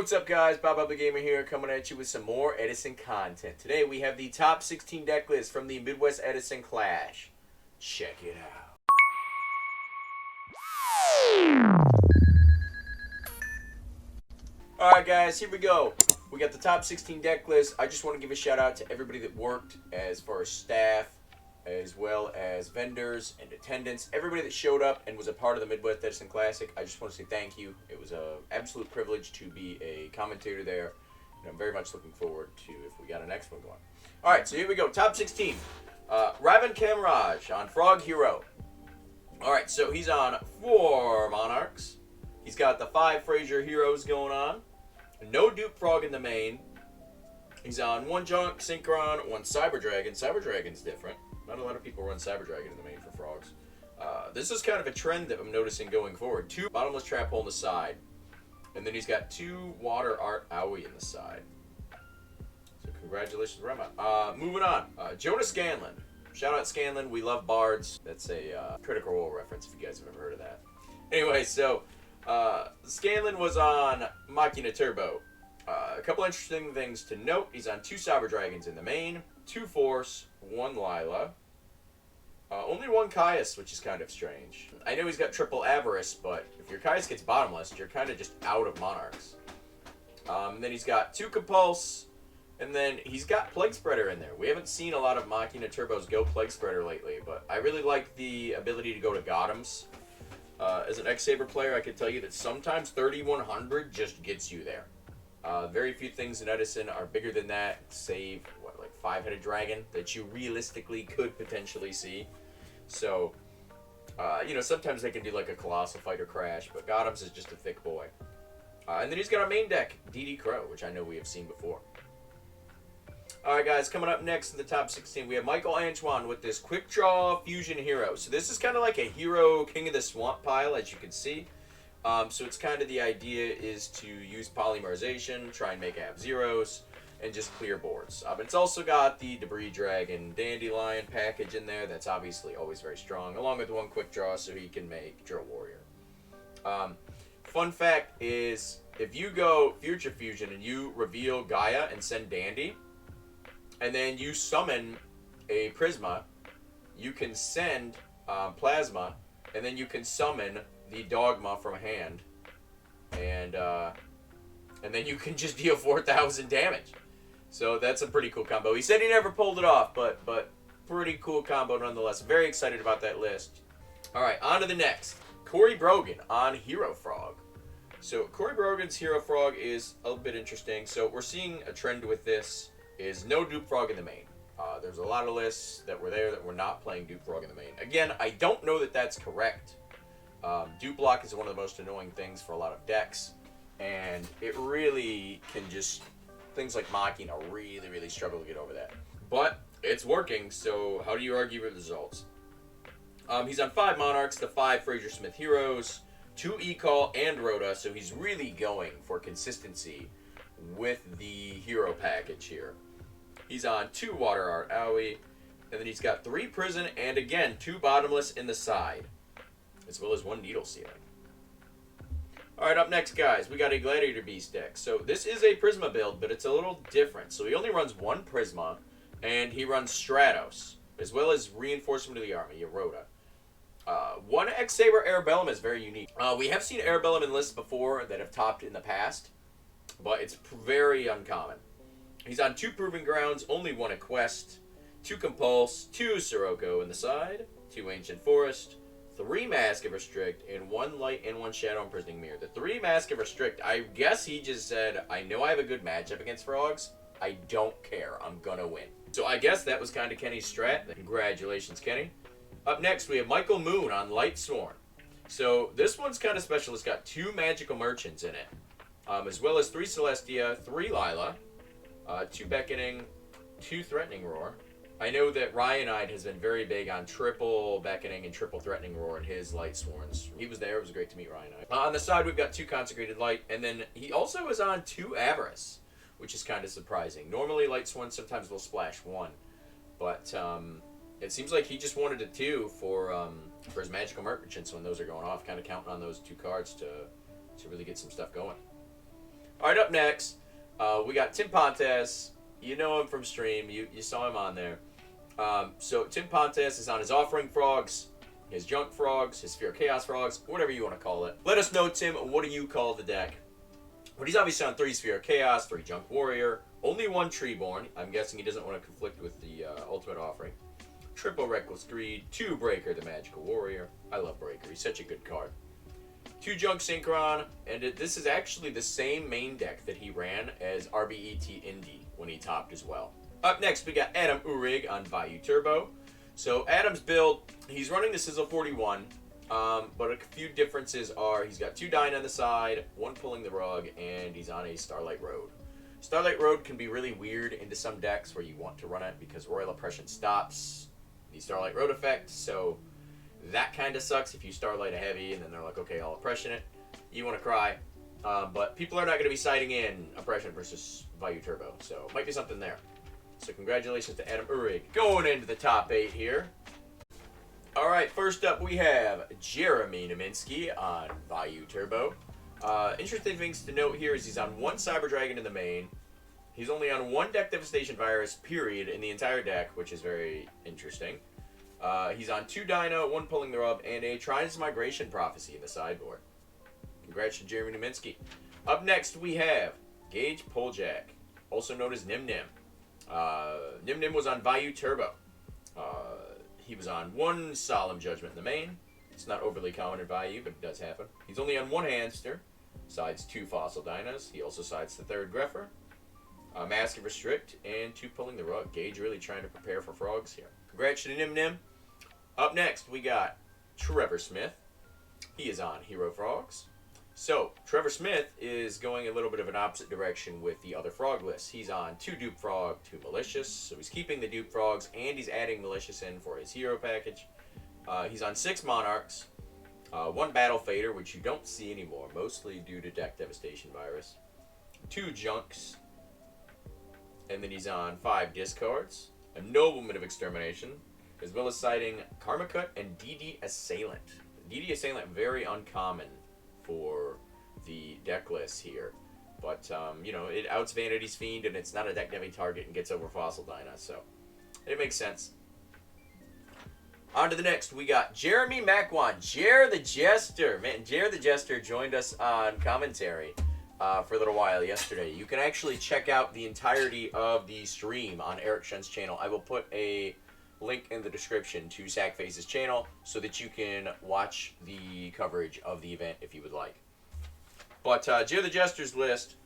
What's up, guys? Bob the Gamer here, coming at you with some more Edison content. Today we have the top 16 deck list from the MWEC Check it out. Alright guys, here we go. We got the top 16 deck list. I just want to give a shout out to everybody that worked as far as staff, as well as vendors and attendants. Everybody that showed up and was a part of the Midwest Edison Classic, I just want to say thank you. It was an absolute privilege to be a commentator there, and I'm very much looking forward to if we got a next one going. Alright, so here we go. Top 16. Ravin Khemraj on Frog Hero. Alright, so he's on 4 Monarchs. He's got the 5 Fraser Heroes going on. No Dupe Frog in the main. He's on 1 Junk Synchron, 1 Cyber Dragon. Cyber Dragon's different. Not a lot of people run Cyber Dragon in the main for Frogs. This is kind of a trend that I'm noticing going forward. 2 Bottomless Trap Hole on the side. And then he's got 2 Water Art Owie in the side. So congratulations, Rema. Moving on. Jonah Scanlan. Shout out Scanlan. We love bards. That's a Critical Role reference if you guys have ever heard of that. Anyway, so Scanlan was on Machina Turbo. A couple interesting things to note. He's on 2 Cyber Dragons in the main, 2 Force, 1 Lila. Only 1 Caius, which is kind of strange. I know he's got triple Avarice, but if your Caius gets bottomless, you're kind of just out of Monarchs. Then he's got 2 Compulse, and then he's got Plague Spreader in there. We haven't seen a lot of Machina Turbos go Plague Spreader lately, but I really like the ability to go to Gothams. As an X-Saber player, I can tell you that sometimes 3100 just gets you there. Very few things in Edison are bigger than that, save, what, like 5-headed dragon that you realistically could potentially see. So, you know, sometimes they can do like a Colossal Fighter Crash, but Gothams is just a thick boy. And then he's got a main deck, DD Crow, which I know we have seen before. Alright guys, coming up next in the top 16, we have Michael Antoine with this Quickdraw Fusion Hero. So this is kind of like a Hero King of the Swamp pile, as you can see. So it's kind of the idea is to use Polymerization, try and make Ab-Zeros, and just clear boards. But it's also got the Debris Dragon Dandelion package in there that's obviously always very strong, along with 1 Quickdraw so he can make Drill Warrior. Fun fact is, if you go Future Fusion and you reveal Gaia and send Dandy, and then you summon a Prisma, you can send Plasma, and then you can summon the Dogma from hand, and then you can just deal 4,000 damage. So that's a pretty cool combo. He said he never pulled it off, but pretty cool combo nonetheless. Very excited about that list. All right, on to the next. Corey Brogan on Hero Frog. So Corey Brogan's Hero Frog is a little bit interesting. So we're seeing a trend with this is no Dupe Frog in the main. There's a lot of lists that were there that were not playing Dupe Frog in the main. Again, I don't know that that's correct. Dupe block is one of the most annoying things for a lot of decks, and it really can just, things like Machina really struggle to get over that. But it's working, so how do you argue with the results? He's on 5 Monarchs, the 5 Fraser Smith Heroes, 2 E-Call and Rhoda, so he's really going for consistency with the hero package here. He's on 2 Water Art Owie, and then he's got 3 Prison and again 2 Bottomless in the side, as well as 1 Needle Sealing. Alright, up next, guys, we got a Gladiator Beast deck. So this is a Prisma build, but it's a little different. So he only runs 1 Prisma, and he runs Stratos, as well as Reinforcement of the Army, Rhoda. 1 X-Saber Arabellum is very unique. We have seen Arabellum in lists before that have topped in the past, but it's very uncommon. He's on 2 Proving Grounds, only 1 Quest, 2 Compulse, 2 Sirocco in the side, 2 Ancient Forest, 3 Mask of Restrict, and 1 Light and 1 Shadow Imprisoning Mirror. The 3 Mask of Restrict, I guess he just said, I know I have a good matchup against Frogs. I don't care. I'm gonna win. So I guess that was kind of Kenny's strat. Congratulations, Kenny. Up next, we have Michael Moon on Lightsworn. So this one's kind of special. It's got 2 Magical Merchants in it, as well as 3 Celestia, 3 Lila, 2 Beckoning, 2 Threatening Roar. I know that Ryanide has been very big on triple Beckoning and triple Threatening Roar in his Lightsworns. He was there. It was great to meet Ryanide. On the side, we've got 2 Consecrated Light, and then he also is on 2 Avarice, which is kind of surprising. Normally, Lightsworn sometimes will splash 1, but it seems like he just wanted a 2 for his Magical Merchants when those are going off, kind of counting on those 2 cards to really get some stuff going. All right, up next, we got Tim Pontes. You know him from stream. You saw him on there. So Tim Pontes is on his Offering Frogs, his Junk Frogs, his Sphere Chaos Frogs, whatever you want to call it. Let us know, Tim, what do you call the deck? But he's obviously on 3 Sphere Chaos, 3 Junk Warrior, only 1 Treeborn. I'm guessing he doesn't want to conflict with the Ultimate Offering. Triple Reckless Greed, 2 Breaker, the Magical Warrior. I love Breaker. He's such a good card. 2 Junk Synchron, and this is actually the same main deck that he ran as RBET Indy when he topped as well. Up next, we got Adam Urig on Vayu Turbo. So Adam's build, he's running the Sizzle 41, but a few differences are he's got 2 Dyna on the side, 1 pulling the rug, and he's on a Starlight Road. Starlight Road can be really weird into some decks where you want to run it because Royal Oppression stops the Starlight Road effect, so that kind of sucks if you Starlight a heavy and then they're like, okay, I'll Oppression it. You want to cry. But people are not going to be siding in Oppression versus Vayu Turbo, so might be something there. So congratulations to Adam Urig. Going into the top 8 here. Alright, first up we have Jeremy Nieminski on Vayu Turbo. Interesting things to note here is he's on 1 Cyber Dragon in the main. He's only on 1 Deck Devastation Virus, period, in the entire deck, which is very interesting. He's on 2 Dino, 1 Pulling the Rub, and a Transmigration Prophecy in the sideboard. Congrats to Jeremy Nieminski. Up next we have Gage Poljack, also known as Nim Nim. Nim Nim was on Vayu Turbo. He was on 1 Solemn Judgment in the main. It's not overly common in Vayu, but it does happen. He's only on 1 Hamster, sides 2 Fossil Dinos. He also sides the 3rd Greffer, Mask of Restrict, and 2 Pulling the Rug. Gage really trying to prepare for Frogs here. Congrats to Nim Nim. Up next, we got Trevor Smith. He is on Hero Frogs. So, Trevor Smith is going a little bit of an opposite direction with the other Frog list. He's on 2 Dupe Frog, 2 Malicious. So he's keeping the Dupe Frogs, and he's adding Malicious in for his Hero package. He's on 6 Monarchs, 1 Battle Fader, which you don't see anymore, mostly due to Deck Devastation Virus. 2 Junks. And then he's on 5 Discards, a Nobleman of Extermination, as well as siding Karma Cut and DD Assailant. DD Assailant, very uncommon for the deck list here. But, you know, it outs Vanity's Fiend, and it's not a deck-heavy target and gets over Fossil Dyna, so it makes sense. On to the next, we got Jeremy Macwan, Jer the Jester. Man, Jer the Jester joined us on commentary for a little while yesterday. You can actually check out the entirety of the stream on Eric Shen's channel. I will put a link in the description to Sackface's channel so that you can watch the coverage of the event if you would like. But Jer the Jester's list,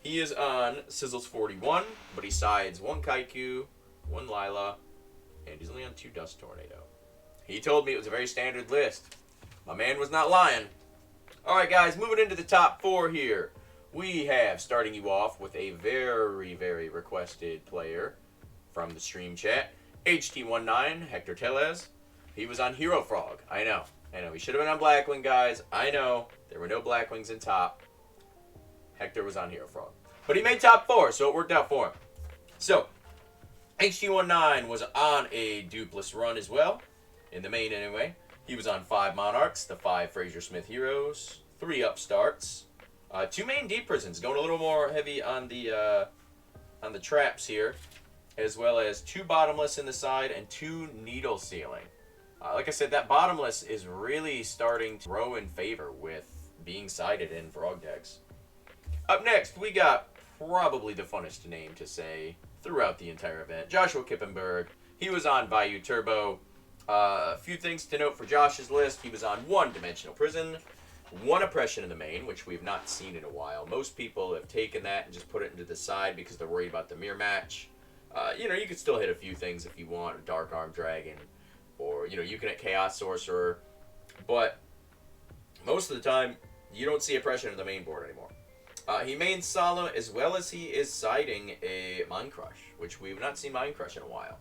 he is on Sizzles 41, but he sides 1 Kaiku, 1 Lila, and he's only on 2 Dust Tornado. He told me it was a very standard list. My man was not lying. Alright guys, moving into the top 4 here. We have, starting you off with a very, very requested player from the stream chat. HT19, Hector Tellez. He was on Hero Frog. I know. He should have been on Blackwing, guys. I know. There were no Blackwings in top. Hector was on Hero Frog. But he made top 4, so it worked out for him. So, HT19 was on a dupeless run as well. In the main, anyway. He was on 5 Monarchs, the 5 Fraser Smith Heroes, 3 Upstarts, 2 main Deep Prisons, going a little more heavy on the traps here, as well as 2 Bottomless in the side and 2 Needle Sealing. Like I said, that Bottomless is really starting to grow in favor with being sided in Frog decks. Up next, we got probably the funnest name to say throughout the entire event, Joshua Kippenberg. He was on Vayu Turbo. A few things to note for Josh's list. He was on 1 Dimensional Prison, 1 Oppression in the main, which we've not seen in a while. Most people have taken that and just put it into the side because they're worried about the mirror match. You know, you could still hit a few things if you want, a Dark Arm Dragon, or, you know, you can hit Chaos Sorcerer, but most of the time, you don't see Oppression in the main board anymore. He mains Solemn, as well as he is siding a Mind Crush, which we've not seen Mind Crush in a while.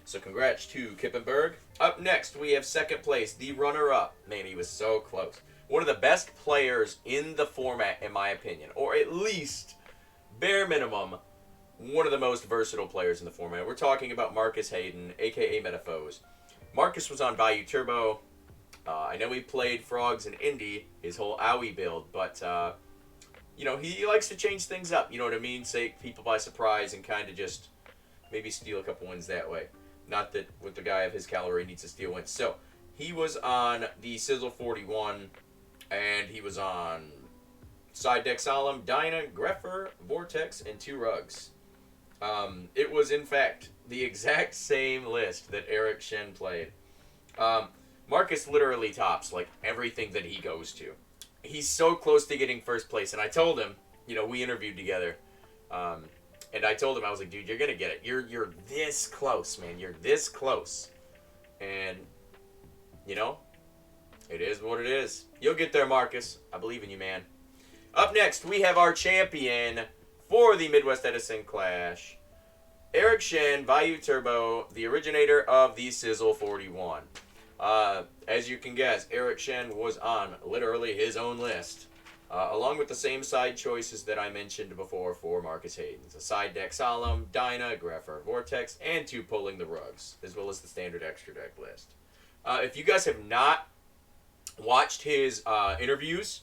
So congrats to Kippenberg. Up next, we have second place, the runner-up. Man, he was so close. One of the best players in the format, in my opinion, or at least, bare minimum, one of the most versatile players in the format. We're talking about Marcus Hayden, a.k.a. Metaphos. Marcus was on Vayu Turbo. I know he played Frogs and Indy, his whole Owie build, but, you know, he likes to change things up. You know what I mean? Take people by surprise and kind of just maybe steal a couple wins that way. Not that with the guy of his caliber he needs to steal wins. So he was on the Sizzle 41, and he was on Side Deck Solemn, Dyna, Greffer, Vortex, and 2 Rugs. It was, in fact, the exact same list that Eric Shen played. Marcus literally tops, like, everything that he goes to. He's so close to getting first place, and I told him, you know, we interviewed together, and I told him, I was like, dude, you're gonna get it. You're this close, man. You're this close. And, you know, it is what it is. You'll get there, Marcus. I believe in you, man. Up next, we have our champion for the Midwest Edison Clash, Eric Shen, Vayu Turbo, the originator of the Sizzle 41. As you can guess, Eric Shen was on literally his own list, along with the same side choices that I mentioned before for Marcus Hayden's. A Side Deck Solemn, Dyna, Greffer, Vortex, and 2 Pulling the Rugs, as well as the standard extra deck list. If you guys have not watched his interviews,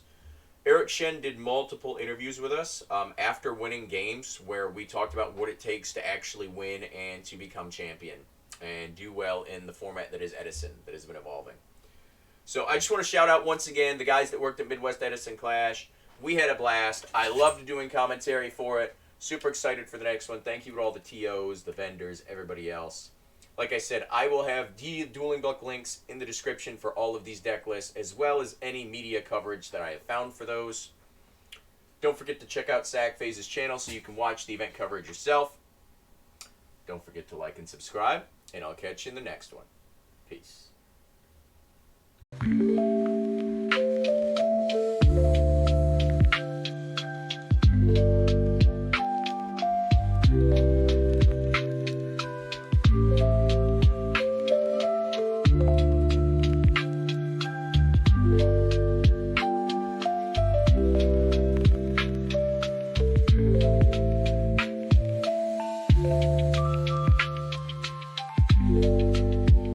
Eric Shen did multiple interviews with us after winning games where we talked about what it takes to actually win and to become champion and do well in the format that is Edison, that has been evolving. So I just want to shout out once again the guys that worked at Midwest Edison Clash. We had a blast. I loved doing commentary for it. Super excited for the next one. Thank you to all the TOs, the vendors, everybody else. Like I said, I will have the Dueling Book links in the description for all of these deck lists, as well as any media coverage that I have found for those. Don't forget to check out Sackphase's channel so you can watch the event coverage yourself. Don't forget to like and subscribe, and I'll catch you in the next one. Peace.